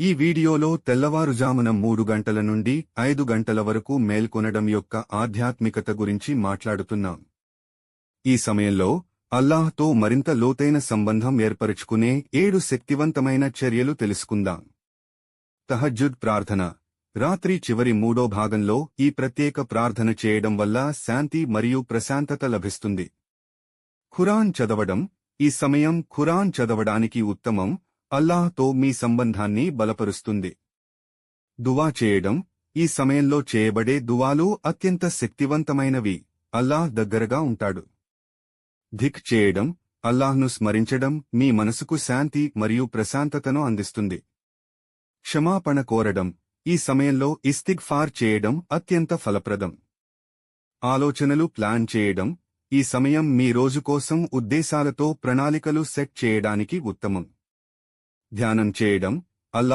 ఈ వీడియోలో తెల్లవారుజామున 3 గంటల నుండి 5 గంటల వరకు మేల్కొనడం యొక్క ఆధ్యాత్మికత గురించి మాట్లాడుతున్నాం. ఈ సమయంలో అల్లాహ్తో మరింత లోతైన సంబంధం ఏర్పరచుకునే 7 శక్తివంతమైన చర్యలు తెలుసుకుందాం. తహజ్జుద్ ప్రార్థన. రాత్రి చివరి మూడో భాగంలో ఈ ప్రత్యేక ప్రార్థన చేయడం వల్ల శాంతి మరియు ప్రశాంతత లభిస్తుంది. ఖురాన్ చదవడం. ఈ సమయం ఖురాన్ చదవడానికి ఉత్తమం, అల్లాహ్తో మీ సంబంధాన్ని బలపరుస్తుంది. దువా చేయడం. ఈ సమయంలో చేయబడే దువాలు అత్యంత శక్తివంతమైనవి, అల్లాహ్ దగ్గరగా ఉంటాడు. ధిక్ చేయడం. అల్లాహ్ను స్మరించడం మీ మనసుకు శాంతి మరియు ప్రశాంతతను అందిస్తుంది. క్షమాపణ కోరడం. ఈ సమయంలో ఇస్తిగ్ఫార్ చేయడం అత్యంత ఫలప్రదం. ఆలోచనలు ప్లాన్ చేయడం. ఈ సమయం మీ రోజు కోసం ఉద్దేశాలతో ప్రణాళికలు సెట్ చేయడానికి ఉత్తమం. ధ్యానం చేయడం. అల్లాహ్